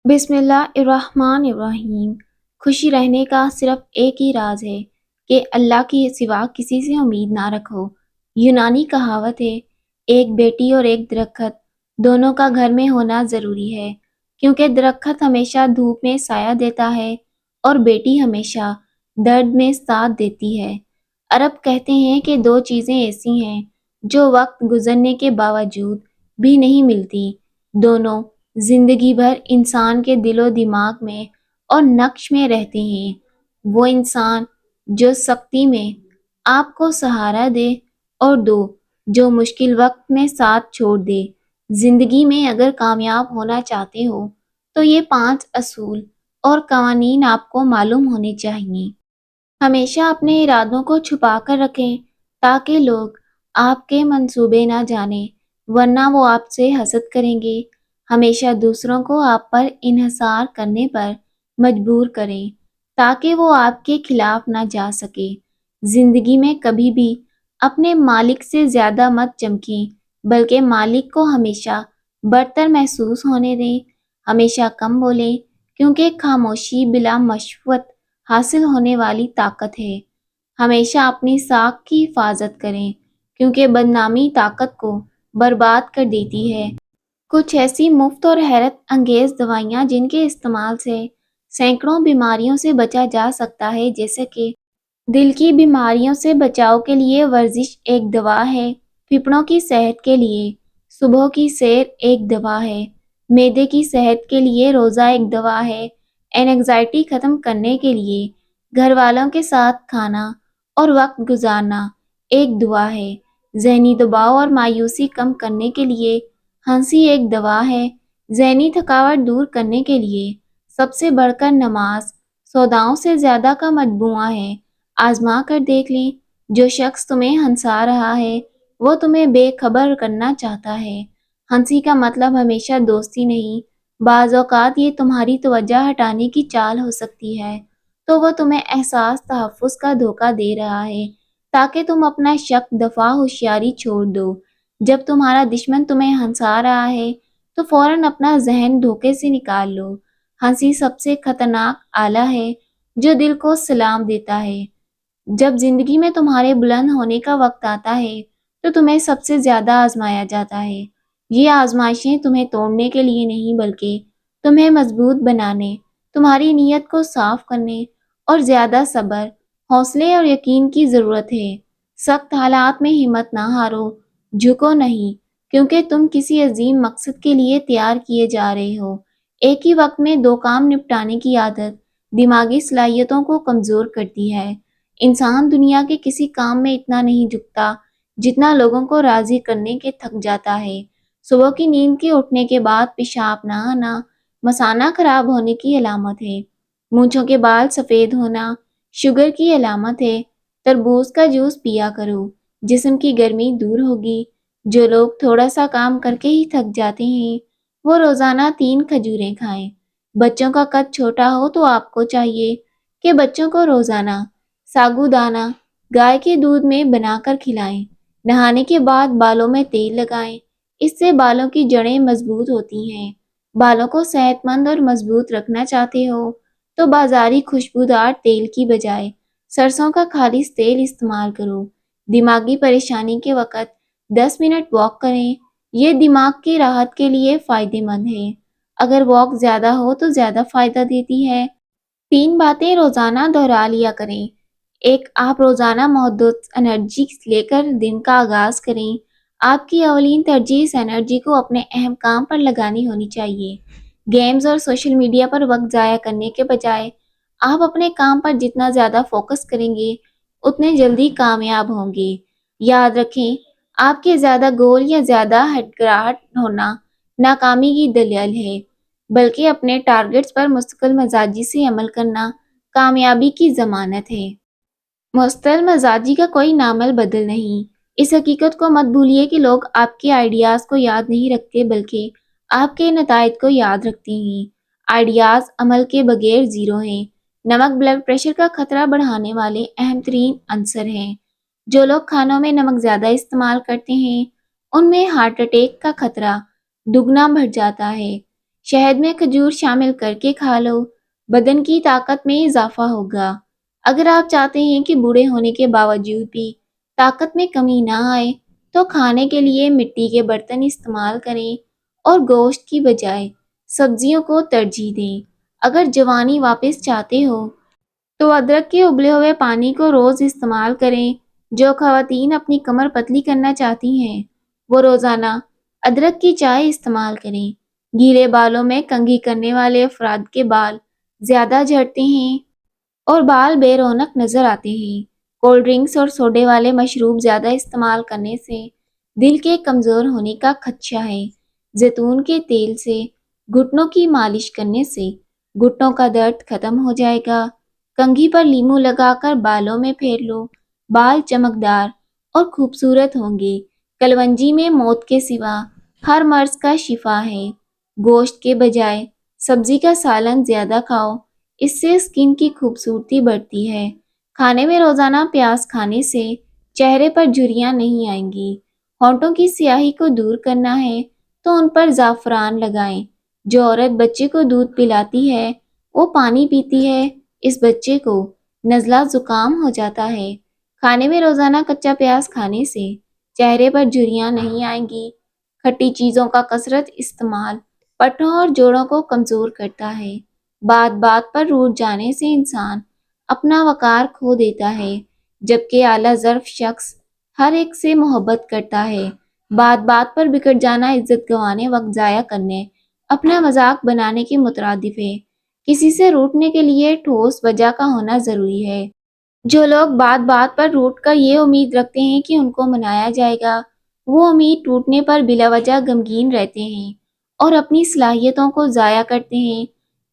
بسم اللہ الرحمن الرحیم۔ خوشی رہنے کا صرف ایک ہی راز ہے کہ اللہ کے سوا کسی سے امید نہ رکھو۔ یونانی کہاوت ہے، ایک بیٹی اور ایک درخت دونوں کا گھر میں ہونا ضروری ہے، کیونکہ درخت ہمیشہ دھوپ میں سایہ دیتا ہے اور بیٹی ہمیشہ درد میں ساتھ دیتی ہے۔ عرب کہتے ہیں کہ دو چیزیں ایسی ہیں جو وقت گزرنے کے باوجود بھی نہیں ملتی، دونوں زندگی بھر انسان کے دل و دماغ میں اور نقش میں رہتے ہیں۔ وہ انسان جو سختی میں آپ کو سہارا دے، اور دو جو مشکل وقت میں ساتھ چھوڑ دے۔ زندگی میں اگر کامیاب ہونا چاہتے ہو تو یہ 5 اصول اور قوانین آپ کو معلوم ہونے چاہیے۔ ہمیشہ اپنے ارادوں کو چھپا کر رکھیں تاکہ لوگ آپ کے منصوبے نہ جانیں، ورنہ وہ آپ سے حسد کریں گے۔ ہمیشہ دوسروں کو آپ پر انحصار کرنے پر مجبور کریں تاکہ وہ آپ کے خلاف نہ جا سکے۔ زندگی میں کبھی بھی اپنے مالک سے زیادہ مت چمکیں، بلکہ مالک کو ہمیشہ برتر محسوس ہونے دیں۔ ہمیشہ کم بولیں، کیونکہ خاموشی بلا مشورت حاصل ہونے والی طاقت ہے۔ ہمیشہ اپنی ساکھ کی حفاظت کریں، کیونکہ بدنامی طاقت کو برباد کر دیتی ہے۔ کچھ ایسی مفت اور حیرت انگیز دوائیاں جن کے استعمال سے سینکڑوں بیماریوں سے بچا جا سکتا ہے، جیسے کہ دل کی بیماریوں سے بچاؤ کے لیے ورزش ایک دوا ہے، پھیپھڑوں کی صحت کے لیے صبح کی سیر ایک دوا ہے، معدے کی صحت کے لیے روزہ ایک دوا ہے، اینگزائٹی ختم کرنے کے لیے گھر والوں کے ساتھ کھانا اور وقت گزارنا ایک دوا ہے، ذہنی دباؤ اور مایوسی کم کرنے کے لیے ہنسی ایک دوا ہے، ذہنی تھکاوٹ دور کرنے کے لیے سب سے بڑھ کر نماز سوداؤں سے زیادہ کا مجموعہ ہے۔ آزما کر دیکھ لیں، جو شخص تمہیں ہنسا رہا ہے وہ تمہیں بے خبر کرنا چاہتا ہے۔ ہنسی کا مطلب ہمیشہ دوستی نہیں، بعض اوقات یہ تمہاری توجہ ہٹانے کی چال ہو سکتی ہے، تو وہ تمہیں احساس تحفظ کا دھوکہ دے رہا ہے تاکہ تم اپنا شک دفاع ہوشیاری چھوڑ دو۔ جب تمہارا دشمن تمہیں ہنسا رہا ہے تو فوراً اپنا ذہن دھوکے سے نکال لو۔ ہنسی سب سے خطرناک آلہ ہے جو دل کو سلام دیتا ہے۔ جب زندگی میں تمہارے بلند ہونے کا وقت آتا ہے تو تمہیں سب سے زیادہ آزمایا جاتا ہے۔ یہ آزمائشیں تمہیں توڑنے کے لیے نہیں، بلکہ تمہیں مضبوط بنانے، تمہاری نیت کو صاف کرنے اور زیادہ صبر، حوصلے اور یقین کی ضرورت ہے۔ سخت حالات میں ہمت نہ ہارو، جھکو نہیں، کیونکہ تم کسی عظیم مقصد کے لیے تیار کیے جا رہے ہو۔ ایک ہی وقت میں 2 کام نپٹانے کی عادت دماغی صلاحیتوں کو کمزور کرتی ہے۔ انسان دنیا کے کسی کام میں اتنا نہیں جھکتا جتنا لوگوں کو راضی کرنے کے تھک جاتا ہے۔ صبح کی نیند کے اٹھنے کے بعد پیشاب نہ آنا مثانہ خراب ہونے کی علامت ہے۔ مونچھوں کے بال سفید ہونا شوگر کی علامت ہے۔ تربوز کا جوس پیا کرو، جسم کی گرمی دور ہوگی۔ جو لوگ تھوڑا سا کام کر کے ہی تھک جاتے ہیں وہ روزانہ 3 کھجوریں کھائیں۔ بچوں کا قد چھوٹا ہو تو آپ کو چاہیے کہ بچوں کو روزانہ ساگو دانہ گائے کے دودھ میں بنا کر کھلائیں۔ نہانے کے بعد بالوں میں تیل لگائیں، اس سے بالوں کی جڑیں مضبوط ہوتی ہیں۔ بالوں کو صحت مند اور مضبوط رکھنا چاہتے ہو تو بازاری خوشبودار تیل کی بجائے سرسوں کا خالص تیل استعمال کرو۔ دماغی پریشانی کے وقت 10 منٹ واک کریں، یہ دماغ کی راحت کے لیے فائدہ مند ہے۔ اگر واک زیادہ ہو تو زیادہ فائدہ دیتی ہے۔ 3 باتیں روزانہ دہرا لیا کریں۔ ایک، آپ روزانہ محدود انرجی لے کر دن کا آغاز کریں۔ آپ کی اولین ترجیح اس انرجی کو اپنے اہم کام پر لگانی ہونی چاہیے۔ گیمز اور سوشل میڈیا پر وقت ضائع کرنے کے بجائے آپ اپنے کام پر جتنا زیادہ فوکس کریں گے اتنے جلدی کامیاب ہوں گے۔ یاد رکھیں، آپ کے زیادہ گول یا زیادہ ہٹگراہٹ ہونا ناکامی کی دلیل ہے، بلکہ اپنے ٹارگٹس پر مستقل مزاجی سے عمل کرنا کامیابی کی ضمانت ہے۔ مستقل مزاجی کا کوئی نامل بدل نہیں۔ اس حقیقت کو مت بھولیے کہ لوگ آپ کے آئیڈیاز کو یاد نہیں رکھتے، بلکہ آپ کے نتائج کو یاد رکھتے ہیں۔ آئیڈیاز عمل کے بغیر زیرو ہیں۔ نمک بلڈ پریشر کا خطرہ بڑھانے والے اہم ترین عنصر ہیں۔ جو لوگ کھانوں میں نمک زیادہ استعمال کرتے ہیں ان میں ہارٹ اٹیک کا خطرہ دگنا بڑھ جاتا ہے۔ شہد میں کھجور شامل کر کے کھا لو، بدن کی طاقت میں اضافہ ہوگا۔ اگر آپ چاہتے ہیں کہ بوڑھے ہونے کے باوجود بھی طاقت میں کمی نہ آئے تو کھانے کے لیے مٹی کے برتن استعمال کریں اور گوشت کی بجائے سبزیوں کو ترجیح دیں۔ اگر جوانی واپس چاہتے ہو تو ادرک کے ابلے ہوئے پانی کو روز استعمال کریں۔ جو خواتین اپنی کمر پتلی کرنا چاہتی ہیں وہ روزانہ ادرک کی چائے استعمال کریں۔ گیلے بالوں میں کنگھی کرنے والے افراد کے بال زیادہ جھڑتے ہیں اور بال بے رونق نظر آتے ہیں۔ کولڈ ڈرنکس اور سوڈے والے مشروب زیادہ استعمال کرنے سے دل کے کمزور ہونے کا خدشہ ہے۔ زیتون کے تیل سے گھٹنوں کی مالش کرنے سے گھٹنوں کا درد ختم ہو جائے گا۔ کنگھی پر لیموں لگا کر بالوں میں پھیر لو، بال چمکدار اور خوبصورت ہوں گے۔ کلونجی میں موت کے سوا ہر مرض کا شفا ہے۔ گوشت کے بجائے سبزی کا سالن زیادہ کھاؤ، اس سے اسکن کی خوبصورتی بڑھتی ہے۔ کھانے میں روزانہ پیاز کھانے سے چہرے پر جھریاں نہیں آئیں گی۔ ہونٹوں کی سیاہی کو دور کرنا ہے تو ان پر زعفران لگائیں۔ جو عورت بچے کو دودھ پلاتی ہے وہ پانی پیتی ہے، اس بچے کو نزلہ زکام ہو جاتا ہے۔ کھانے میں روزانہ کچا پیاز کھانے سے چہرے پر جھریاں نہیں آئیں گی۔ کھٹی چیزوں کا کثرت استعمال پٹھوں اور جوڑوں کو کمزور کرتا ہے۔ بات بات پر روٹھ جانے سے انسان اپنا وقار کھو دیتا ہے، جبکہ اعلیٰ ظرف شخص ہر ایک سے محبت کرتا ہے۔ بات بات پر بگڑ جانا عزت گنوانے، وقت ضائع کرنے، اپنا مذاق بنانے کے مترادف ہے۔ کسی سے روٹنے کے لیے ٹھوس وجہ کا ہونا ضروری ہے۔ جو لوگ بات بات پر روٹ کر یہ امید رکھتے ہیں کہ ان کو منایا جائے گا، وہ امید ٹوٹنے پر بلا وجہ غمگین رہتے ہیں اور اپنی صلاحیتوں کو ضائع کرتے ہیں۔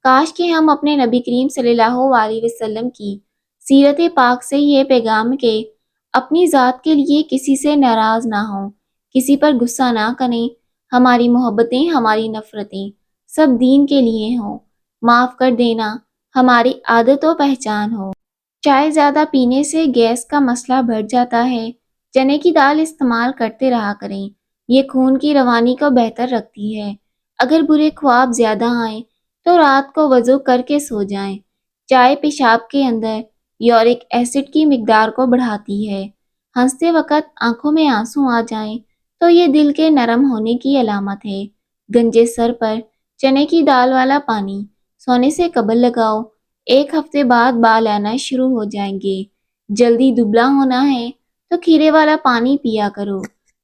کاش کہ ہم اپنے نبی کریم صلی اللہ علیہ وسلم کی سیرت پاک سے یہ پیغام کہ اپنی ذات کے لیے کسی سے ناراض نہ ہوں، کسی پر غصہ نہ کریں، ہماری محبتیں، ہماری نفرتیں سب دین کے لیے ہوں، معاف کر دینا ہماری عادت و پہچان ہو۔ چائے زیادہ پینے سے گیس کا مسئلہ بڑھ جاتا ہے۔ چنے کی دال استعمال کرتے رہا کریں، یہ خون کی روانی کو بہتر رکھتی ہے۔ اگر برے خواب زیادہ آئیں تو رات کو وضو کر کے سو جائیں۔ چائے پیشاب کے اندر یورک ایسڈ کی مقدار کو بڑھاتی ہے۔ ہنستے وقت آنکھوں میں آنسو آ جائیں تو یہ دل کے نرم ہونے کی علامت ہے۔ گنجے سر پر چنے کی دال والا پانی سونے سے قبل لگاؤ، ایک ہفتے بعد بال آنا شروع ہو جائیں گے۔ جلدی دبلا ہونا ہے تو کھیرے والا پانی پیا کرو،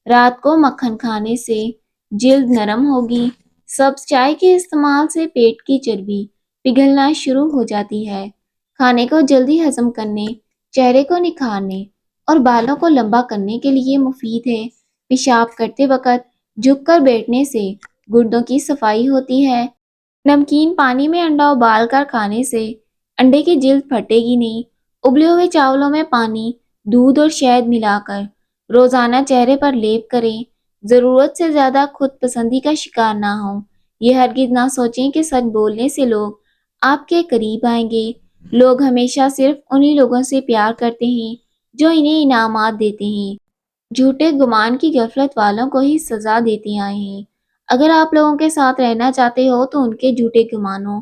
رات کو مکھن کھانے سے جلد نرم ہوگی۔ سبز چائے کے استعمال سے پیٹ کی چربی پگھلنا شروع ہو جاتی ہے۔ کھانے کو جلدی ہضم کرنے، چہرے کو نکھارنے اور بالوں کو لمبا کرنے کے لیے مفید ہے۔ پیشاب کرتے وقت جھک کر بیٹھنے سے گردوں کی صفائی ہوتی ہے۔ نمکین پانی میں انڈا ابال کر کھانے سے انڈے کی جلد پھٹے گی نہیں۔ ابلے ہوئے چاولوں میں پانی، دودھ اور شہد ملا کر روزانہ چہرے پر لیپ کریں۔ ضرورت سے زیادہ خود پسندی کا شکار نہ ہوں۔ یہ ہرگز نہ سوچیں کہ سچ بولنے سے لوگ آپ کے قریب آئیں گے۔ لوگ ہمیشہ صرف انہی لوگوں سے پیار کرتے ہیں جو انہیں انعامات دیتے ہیں۔ جھوٹے گمان کی غفلت والوں کو ہی سزا دیتے آئے ہیں۔ اگر آپ لوگوں کے ساتھ رہنا چاہتے ہو تو ان کے جھوٹے گمانوں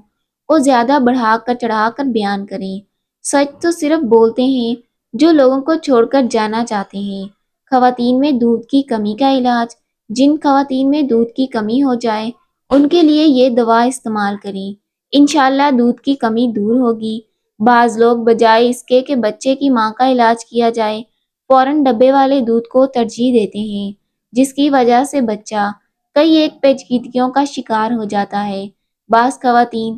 کو زیادہ بڑھا کر چڑھا کر بیان کریں۔ سچ تو صرف بولتے ہیں جو لوگوں کو چھوڑ کر جانا چاہتے ہیں۔ خواتین میں دودھ کی کمی کا علاج۔ جن خواتین میں دودھ کی کمی ہو جائے ان کے لیے یہ دوا استعمال کریں، انشاءاللہ دودھ کی کمی دور ہوگی۔ بعض لوگ بجائے اس کے کہ بچے کی ماں کا علاج کیا جائے فوراً ڈبے والے دودھ کو ترجیح دیتے ہیں، جس کی وجہ سے بچہ کئی ایک پیچیدگیوں کا شکار ہو جاتا ہے۔ بعض خواتین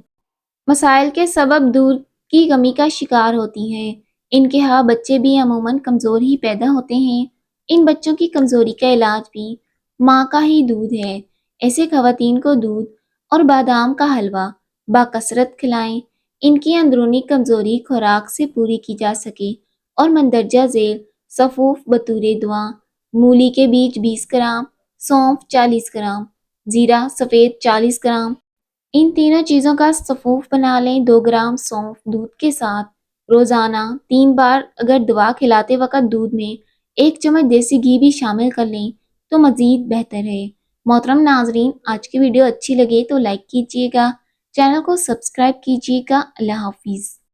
مسائل کے سبب دودھ کی کمی کا شکار ہوتی ہیں۔ ان کے ہاں بچے بھی عموماً کمزور ہی پیدا ہوتے ہیں۔ ان بچوں کی کمزوری کا علاج بھی ماں کا ہی دودھ ہے۔ ایسے خواتین کو دودھ اور بادام کا حلوہ باکثرت کھلائیں۔ ان کی اندرونی کمزوری خوراک سے پوری کی جا سکے اور مندرجہ ذیل سفوف بطور دعا: مولی کے بیج 20 گرام، سونف 40 گرام، زیرہ سفید 40 گرام۔ ان تینوں چیزوں کا سفوف بنا لیں۔ 2 گرام سونف دودھ کے ساتھ روزانہ 3 بار۔ اگر دوا کھلاتے وقت دودھ میں 1 چمچ دیسی گھی بھی شامل کر لیں تو مزید بہتر ہے۔ محترم ناظرین، آج کی ویڈیو اچھی لگے تو لائک کیجیے گا، چینل کو سبسکرائب کیجیے گا۔ اللہ حافظ۔